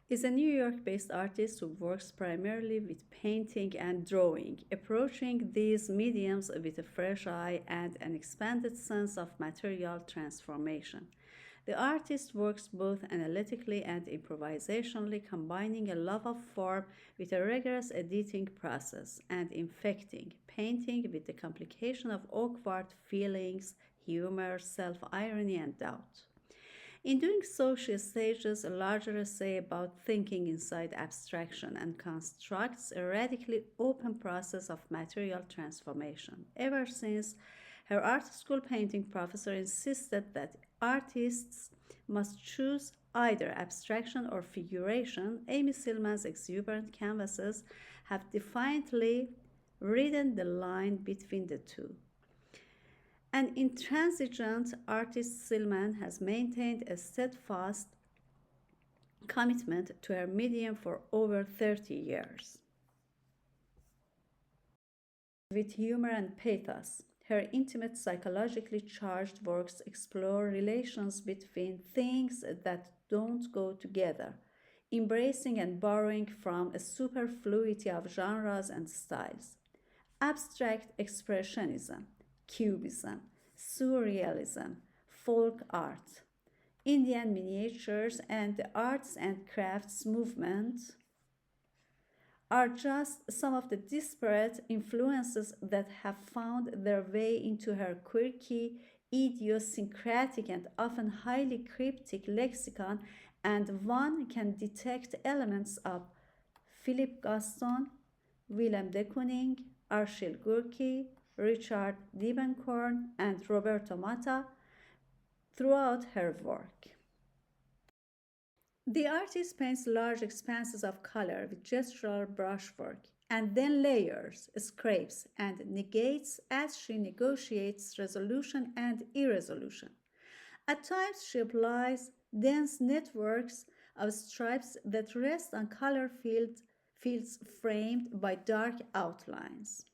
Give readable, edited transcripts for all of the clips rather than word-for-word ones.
is a New York-based artist who works primarily with painting and drawing, approaching these mediums with a fresh eye and an expanded sense of material transformation. The artist works both analytically and improvisationally, combining a love of form with a rigorous editing process and infecting painting with the complication of awkward feelings, humor, self irony, and doubt. In doing so, she stages a larger essay about thinking inside abstraction and constructs a radically open process of material transformation. Ever since her art school painting professor insisted that artists must choose either abstraction or figuration, Amy Sillman's exuberant canvases have defiantly ridden the line between the two. An intransigent artist, Sillman has maintained a steadfast commitment to her medium for over 30 years. With humor and pathos, her intimate, psychologically charged works explore relations between things that don't go together, embracing and borrowing from a superfluity of genres and styles. Abstract expressionism, cubism, surrealism, folk art, Indian miniatures, and the arts and crafts movement are just some of the disparate influences that have found their way into her quirky, idiosyncratic, and often highly cryptic lexicon, and one can detect elements of Philip Gaston, Willem de Kooning, Arshil Gurki, Richard Diebenkorn, and Roberto Matta throughout her work. The artist paints large expanses of color with gestural brushwork and then layers, scrapes, and negates as she negotiates resolution and irresolution. At times, she applies dense networks of stripes that rest on color fields framed by dark outlines.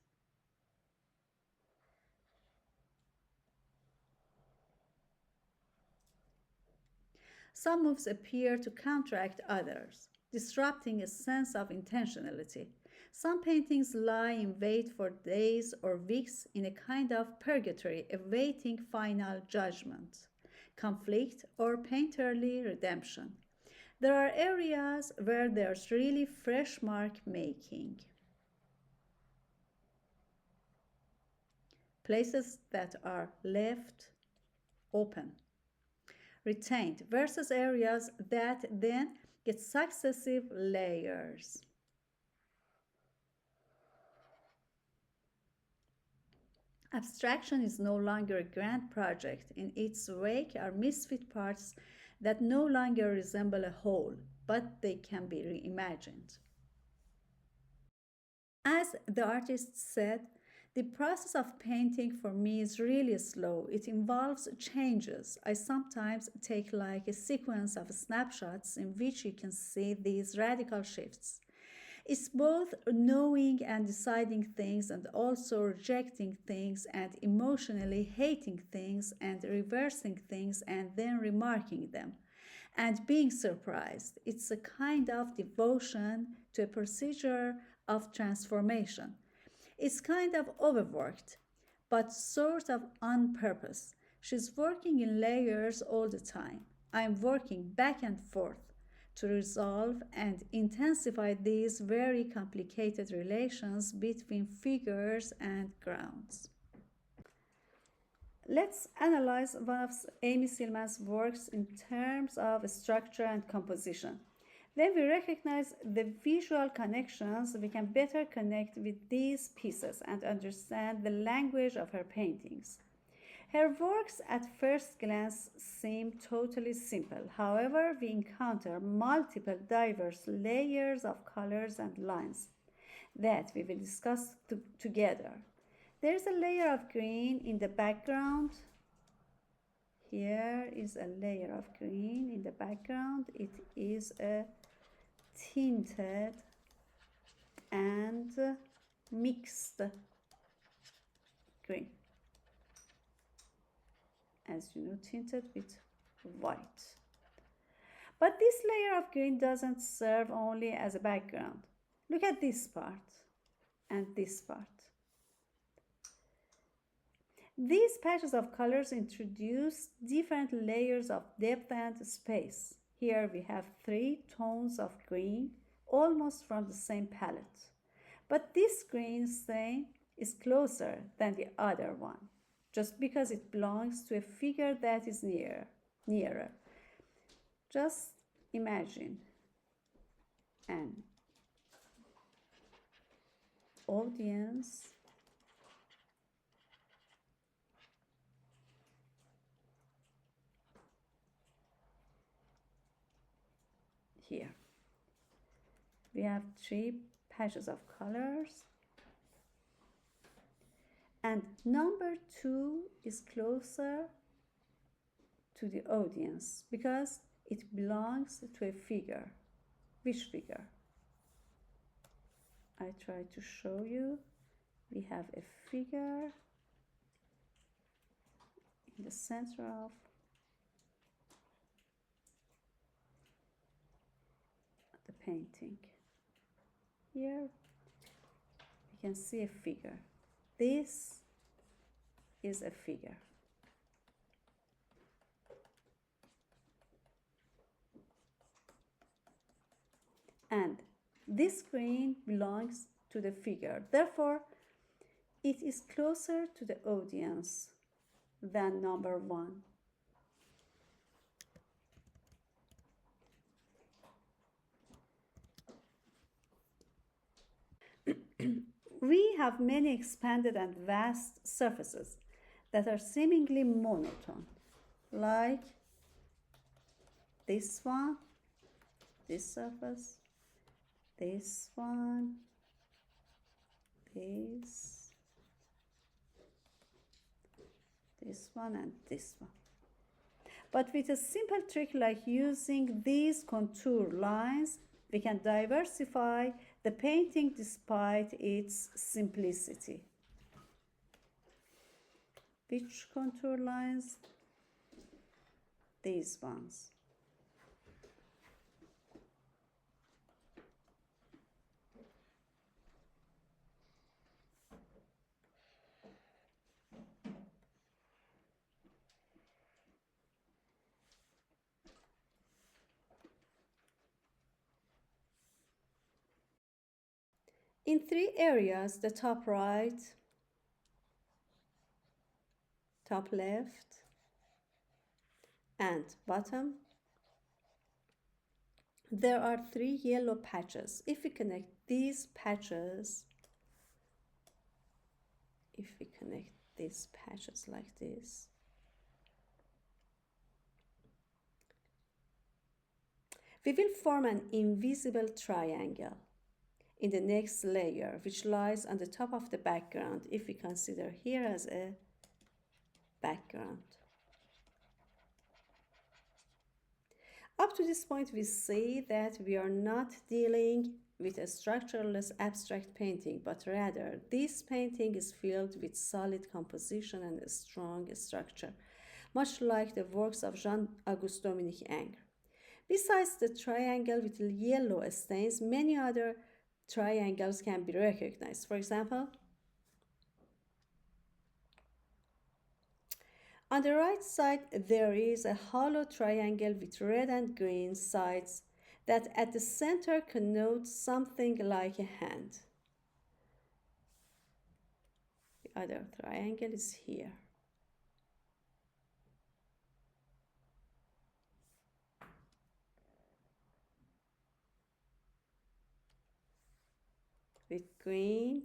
Some moves appear to counteract others, disrupting a sense of intentionality. Some paintings lie in wait for days or weeks in a kind of purgatory awaiting final judgment, conflict, or painterly redemption. There are areas where there's really fresh mark making, places that are left open, retained, versus areas that then get successive layers. Abstraction is no longer a grand project. In its wake are misfit parts that no longer resemble a whole, but they can be reimagined. As the artist said, the process of painting for me is really slow. It involves changes. I sometimes take like a sequence of snapshots in which you can see these radical shifts. It's both knowing and deciding things and also rejecting things and emotionally hating things and reversing things and then remarking them and being surprised. It's a kind of devotion to a procedure of transformation. It's kind of overworked, but sort of on purpose. She's working in layers all the time. I'm working back and forth to resolve and intensify these very complicated relations between figures and grounds. Let's analyze one of Amy Sillman's works in terms of structure and composition. When we recognize the visual connections, we can better connect with these pieces and understand the language of her paintings. Her works at first glance seem totally simple. However, we encounter multiple diverse layers of colors and lines that we will discuss together. There's a layer of green in the background. Here is a layer of green in the background. It is a tinted and mixed green. As you know, tinted with white. But this layer of green doesn't serve only as a background. Look at this part and this part. These patches of colors introduce different layers of depth and space. Here we have 3 tones of green, almost from the same palette. But this green stain is closer than the other one, just because it belongs to a figure that is nearer. Just imagine an audience here. We have 3 patches of colors, and number 2 is closer to the audience because it belongs to a figure. Which figure? I try to show you. We have a figure in the center of the painting. Here we can see a figure. This is a figure. And this green belongs to the figure. Therefore, it is closer to the audience than number 1. We have many expanded and vast surfaces that are seemingly monotone, like this one, this surface, this one, this one, and this one. But with a simple trick like using these contour lines, we can diversify the painting despite its simplicity. Which contour lines? These ones. In 3 areas, the top right, top left, and bottom, there are 3 yellow patches. If we connect these patches, like this, we will form an invisible triangle in the next layer, which lies on the top of the background, if we consider here as a background. Up to this point, we see that we are not dealing with a structureless abstract painting, but rather this painting is filled with solid composition and a strong structure, much like the works of Jean-Auguste Dominique Ingres. Besides the triangle with yellow stains, many other triangles can be recognized. For example, on the right side, there is a hollow triangle with red and green sides that at the center connotes something like a hand. The other triangle is here. With green,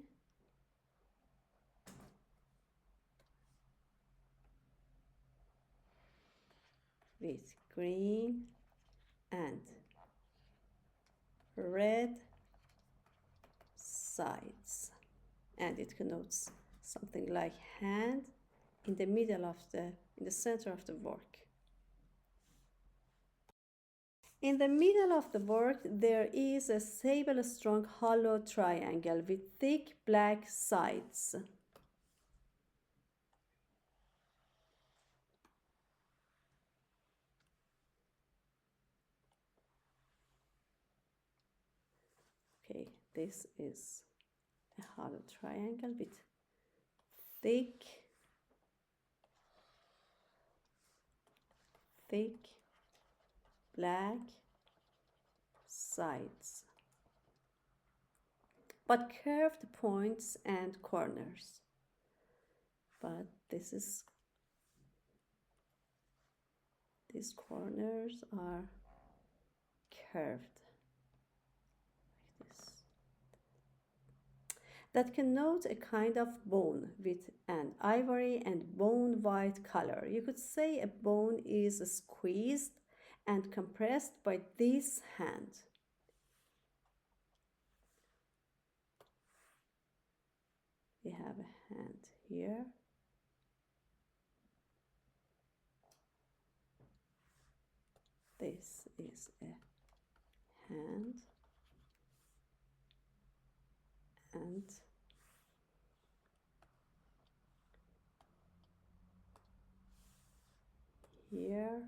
and red sides, and it connotes something like hand in the middle of in the center of the work. In the middle of the work, there is a stable, strong, hollow triangle with thick black sides. This is a hollow triangle with thick, thick black sides, but curved points and corners. But these corners are curved like this. That connotes a kind of bone with an ivory and bone white color. You could say a bone is squeezed and compressed by this hand. We have a hand here. This is a hand and here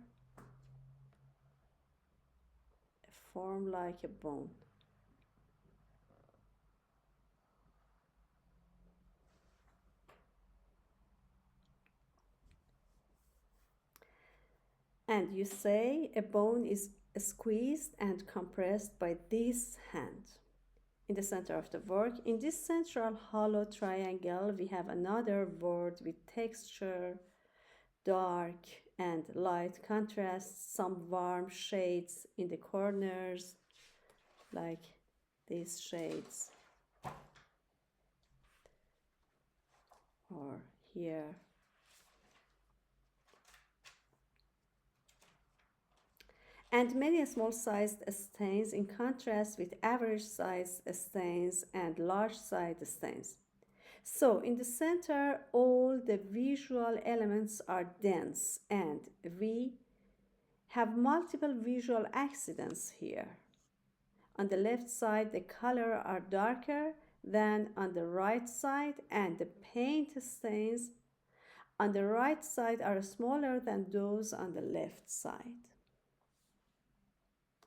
a form like a bone. And you say a bone is squeezed and compressed by this hand. In the center of the work, in this central hollow triangle, we have another word with texture, dark and light contrasts, some warm shades in the corners, like these shades, or here. And many small sized stains in contrast with average sized stains and large sized stains. So in the center, all the visual elements are dense and we have multiple visual accidents here. On the left side, the color are darker than on the right side and the paint stains on the right side are smaller than those on the left side.